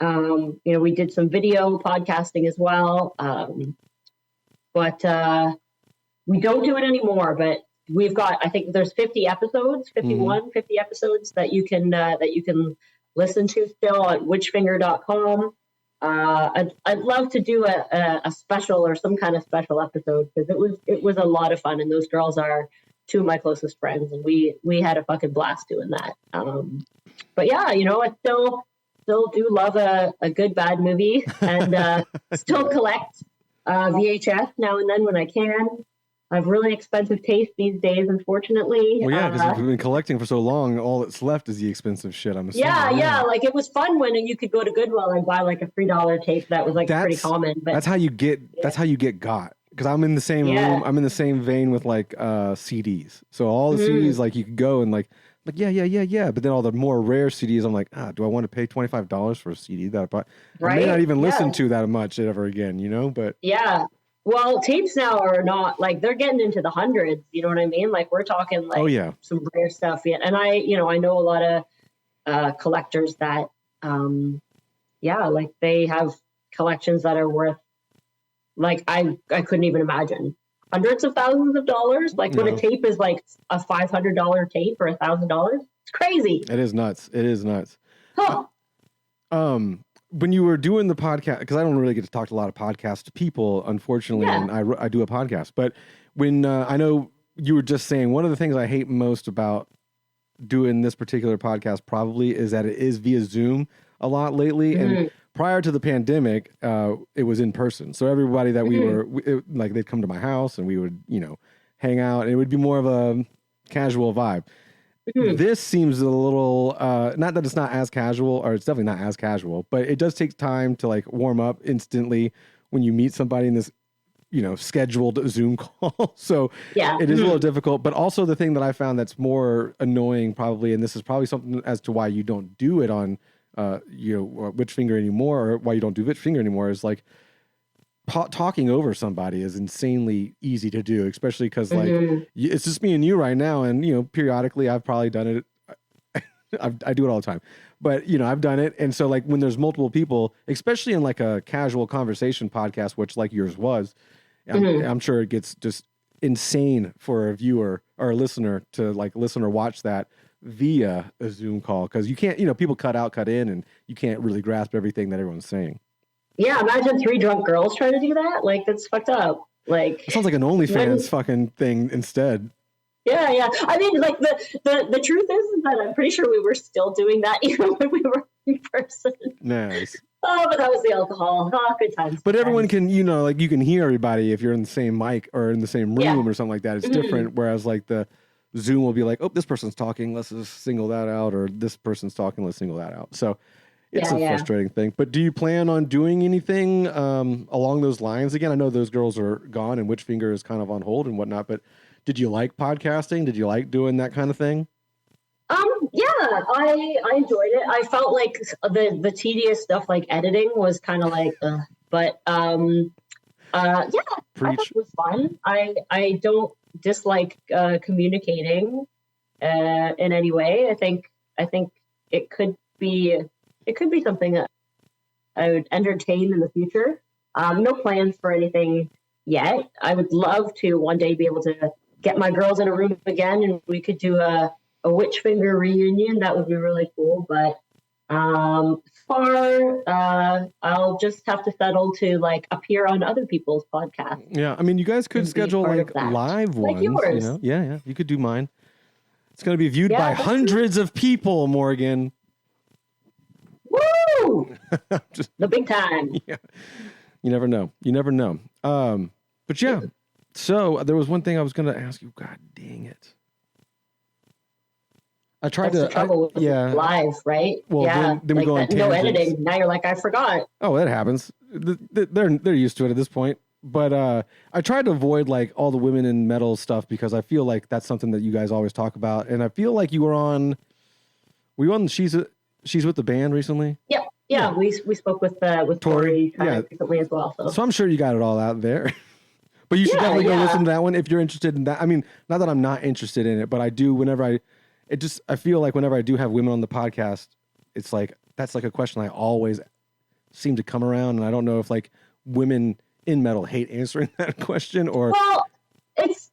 We did some video podcasting as well. But we don't do it anymore, but we've got, I think there's 50 episodes, 50 episodes that you can listen to still at witchfinger.com. I'd love to do a special or some kind of special episode, because it was a lot of fun, and those girls are two of my closest friends, and we had a fucking blast doing that. But yeah, I still do love a good bad movie, and still collect VHS now and then when I can. I have really expensive taste these days, unfortunately. Well, yeah, because you've been collecting for so long, all that's left is the expensive shit, I'm assuming. Yeah. Like, it was fun when you could go to Goodwill and buy like a $3 tape that was like pretty common. But that's how you get got. Because I'm in the same room. I'm in the same vein with like CDs. So all the CDs, like, you could go and like yeah. But then all the more rare CDs, I'm like, do I want to pay $25 for a CD that I bought? I may not even listen to that much ever again, But yeah. Well, tapes now are not, like, they're getting into the hundreds. You know what I mean? Like, we're talking like some rare stuff. Yeah. And I know a lot of collectors that, like, they have collections that are worth, like, I couldn't even imagine, hundreds of thousands of dollars. Like, when a tape is like a $500 tape or $1,000, it's crazy. It is nuts. Huh. When you were doing the podcast, because I don't really get to talk to a lot of podcast people, unfortunately, and I do a podcast. But when I know you were just saying, one of the things I hate most about doing this particular podcast probably is that it is via Zoom a lot lately. And prior to the pandemic, it was in person. So everybody that we were, like, they'd come to my house and we would, hang out, and it would be more of a casual vibe. This seems a little, not that it's not as casual, or it's definitely not as casual, but it does take time to like warm up instantly when you meet somebody in this, scheduled Zoom call. So it is a little difficult. But also the thing that I found that's more annoying probably, and this is probably something as to why you don't do it on, Witchfinger anymore, or why you don't do Witchfinger anymore, is like talking over somebody is insanely easy to do, especially because like it's just me and you right now, and periodically I've probably done it. I do it all the time, but I've done it, and so like when there's multiple people, especially in like a casual conversation podcast, which like yours was, I'm sure it gets just insane for a viewer or a listener to like listen or watch that via a Zoom call, because you can't, people cut out, cut in, and you can't really grasp everything that everyone's saying. Yeah, imagine 3 drunk girls trying to do that. Like, that's fucked up. Like, it sounds like an OnlyFans fucking thing instead. Yeah. I mean, like, the truth is that I'm pretty sure we were still doing that even when we were in person. Nice. Oh, but that was the alcohol. Oh, good times. But everyone can, like, you can hear everybody if you're in the same mic or in the same room or something like that. It's different. Whereas like the Zoom will be like, oh, this person's talking, let's just single that out, or this person's talking, let's single that out. So it's a frustrating thing. But do you plan on doing anything along those lines again? I know those girls are gone and Witchfinger is kind of on hold and whatnot, but did you like podcasting? Did you like doing that kind of thing? Yeah, I enjoyed it. I felt like the tedious stuff like editing was kind of like, but I thought it was fun. I don't dislike communicating in any way. I think it could be something that I would entertain in the future. No plans for anything yet. I would love to one day be able to get my girls in a room again, and we could do a Witchfinger reunion. That would be really cool. But I'll just have to settle to like appear on other people's podcasts. Yeah, I mean, you guys could schedule like live ones. Like yours. Yeah, you could do mine. It's going to be viewed by hundreds of people, Morgan. Woo! The big time. Yeah. You never know. But yeah. So there was one thing I was going to ask you. God dang it. I tried That's the trouble with live, right? Well, then we like go on no editing. Now you're like, I forgot. Oh, that happens. They're used to it at this point. But I tried to avoid like all the women in metal stuff because I feel like that's something that you guys always talk about. And I feel like you were on. Were you on She's with the Band recently? Yep. Yeah. We spoke with Tori recently as well. So I'm sure you got it all out there. But you should definitely go listen to that one if you're interested in that. I mean, not that I'm not interested in it, but I do whenever I feel like whenever I do have women on the podcast, it's like, that's like a question I always seem to come around, and I don't know if like women in metal hate answering that question or. Well, it's.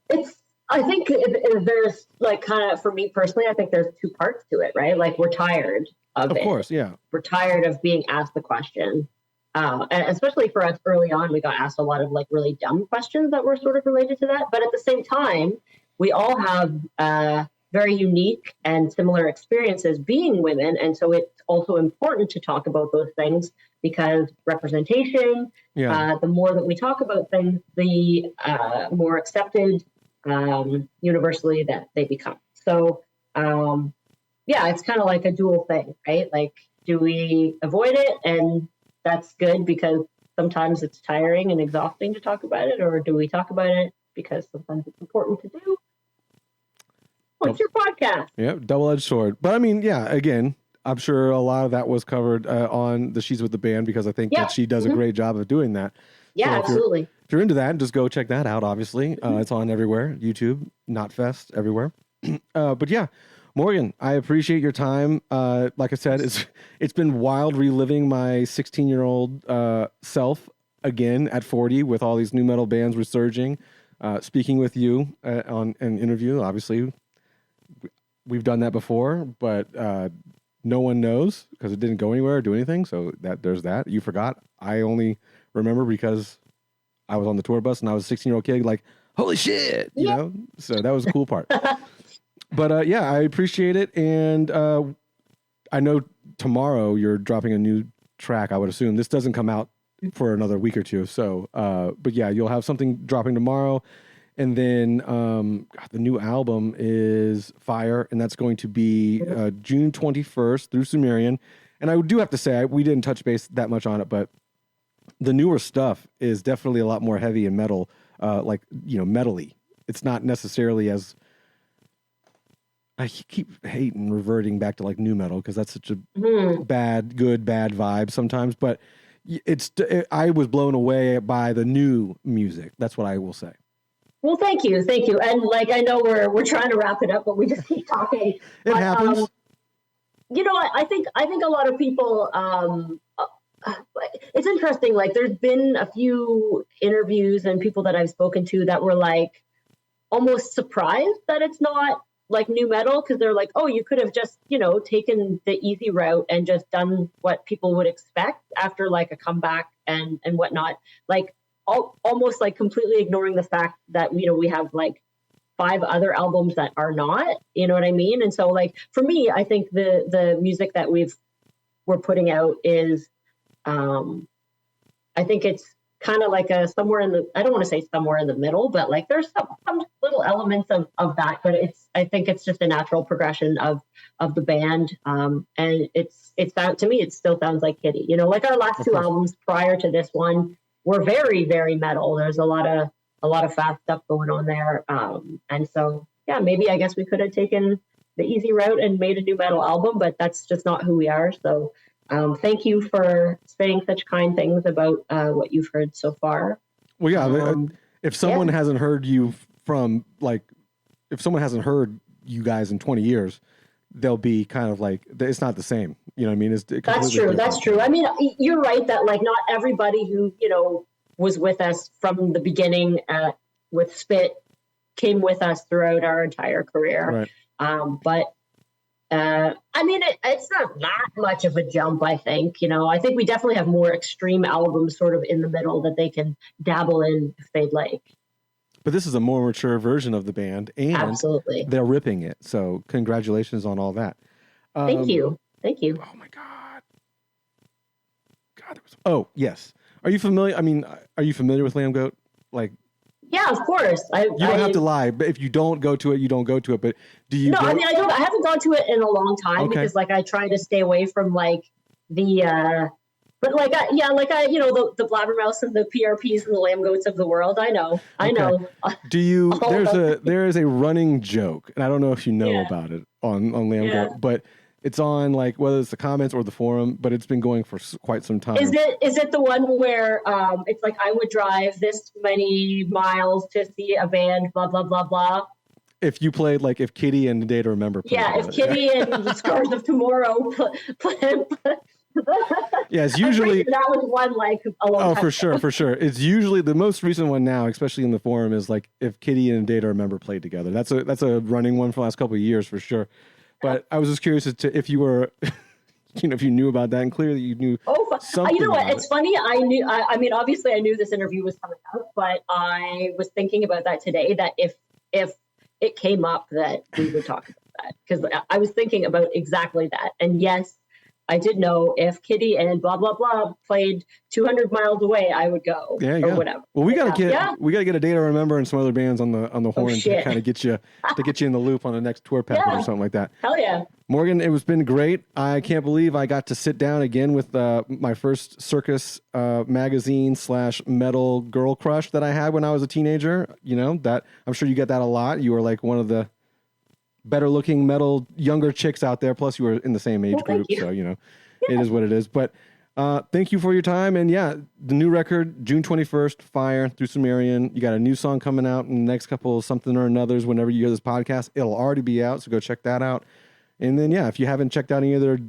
I think if there's like kind of, for me personally, I think there's two parts to it, right? Like we're tired of it. Of course, yeah. We're tired of being asked the question. And especially for us early on, we got asked a lot of like really dumb questions that were sort of related to that. But at the same time, we all have very unique and similar experiences being women. And so it's also important to talk about those things because representation, the more that we talk about things, the more accepted universally that they become. So, it's kind of like a dual thing, right? Like, do we avoid it? And that's good because sometimes it's tiring and exhausting to talk about it, or do we talk about it because sometimes it's important to do? What's your podcast? Yeah, double-edged sword. But I mean, yeah, again, I'm sure a lot of that was covered on the She's with the Band because I think that she does a great job of doing that. Yeah, so absolutely. If you're into that, just go check that out, obviously. It's on everywhere, YouTube, Knotfest, everywhere. But yeah, Morgan, I appreciate your time. Like I said, it's been wild reliving my 16-year-old self again at 40 with all these new metal bands resurging. Speaking with you on an interview, obviously, we've done that before, but no one knows because it didn't go anywhere or do anything. So there's that. You forgot. I only remember because I was on the tour bus and I was a 16-year-old kid, like, holy shit, you know? So that was a cool part. But I appreciate it. And I know tomorrow you're dropping a new track, I would assume. This doesn't come out for another week or two. So, but yeah, you'll have something dropping tomorrow. And then the new album is Fire, and that's going to be June 21st through Sumerian. And I do have to say, we didn't touch base that much on it, but the newer stuff is definitely a lot more heavy and metal, metally. It's not necessarily as... I keep hating reverting back to like new metal because that's such a bad vibe sometimes. But I was blown away by the new music. That's what I will say. Well, thank you. And like, I know we're trying to wrap it up, but we just keep talking. It happens. I think a lot of people. It's interesting. Like, there's been a few interviews and people that I've spoken to that were like almost surprised that it's not like new metal, because they're like, oh, you could have just, taken the easy route and just done what people would expect after like a comeback and whatnot. Like almost like completely ignoring the fact that, we have like 5 other albums that are not, you know what I mean? And so like, for me, I think the music that we're putting out is, I think it's kind of like I don't want to say somewhere in the middle, but like there's some little elements of that, but I think it's just a natural progression of the band. And it's to me, it still sounds like Kittie, like our last 2 albums prior to this one were very, very metal. There's a lot of fast stuff going on there. And so, yeah, maybe I guess we could have taken the easy route and made a new metal album, but that's just not who we are. So, thank you for saying such kind things about what you've heard so far. Well, yeah, if someone hasn't heard you if someone hasn't heard you guys in 20 years, they'll be kind of like, it's not the same. You know what I mean? That's true. That's true. I mean, you're right that like not everybody who, was with us from the beginning with Spit came with us throughout our entire career. Right. But I mean, it's not that much of a jump, I think. I think we definitely have more extreme albums sort of in the middle that they can dabble in if they'd like. But this is a more mature version of the band, and absolutely, they're ripping it. So congratulations on all that. Thank you. Oh, my God. Oh, yes. Are you familiar? I mean, are you familiar with Lambgoat? Like, yeah, of course. You don't have to lie, but if you don't go to it, you don't go to it. But do you? No, I mean, I haven't gone to it in a long time because, like, I try to stay away from like the. But like, the blabbermouths and the PRPs and the Lambgoats of the world. I know. Do you? There is a running joke, and I don't know if you know about it on Lambgoat, but it's on like whether it's the comments or the forum, but it's been going for quite some time. Is it the one where it's like I would drive this many miles to see a band, blah blah blah blah. If you played like if Kittie and Day to Remember. Yeah, if Kittie and the Scars of Tomorrow Yeah, it's usually that was one like a long time for sure, for sure. It's usually the most recent one now, especially in the forum, is like if Kitty and Data Remember played together. That's a running one for the last couple of years for sure. But I was just curious as to if you were, if you knew about that, and clearly you knew. Something you know what? about It's funny. I knew. I mean, obviously, I knew this interview was coming up, but I was thinking about that today. That if it came up, that we would talk about that, because I was thinking about exactly that. And yes, I did know if Kitty and blah blah blah played 200 miles away, I would go or whatever. Well, we gotta get a Data Remember and some other bands on the horn to kind of get you in the loop on the next tour package or something like that. Hell yeah, Morgan, it was been great. I can't believe I got to sit down again with my first circus magazine / metal girl crush that I had when I was a teenager. That I'm sure you get that a lot. You were like one of the better looking metal younger chicks out there. Plus you were in the same age group. So, it is what it is. But thank you for your time. And the new record, June 21st, Fire through Sumerian. You got a new song coming out in the next couple of something or another's whenever you hear this podcast. It'll already be out. So go check that out. And then, if you haven't checked out any other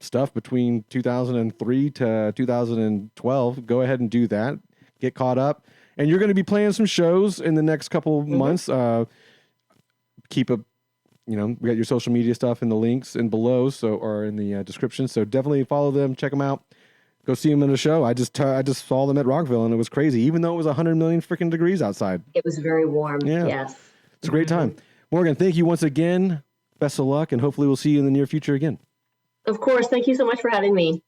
stuff between 2003 to 2012, go ahead and do that. Get caught up. And you're going to be playing some shows in the next couple of months. Keep a we got your social media stuff in the links and below, or in the description. So definitely follow them, check them out, go see them in a show. I just saw them at Rockville, and it was crazy, even though it was 100 million freaking degrees outside. It was very warm. Yeah. Yes, it's a great time. Morgan, thank you once again. Best of luck, and hopefully we'll see you in the near future again. Of course. Thank you so much for having me.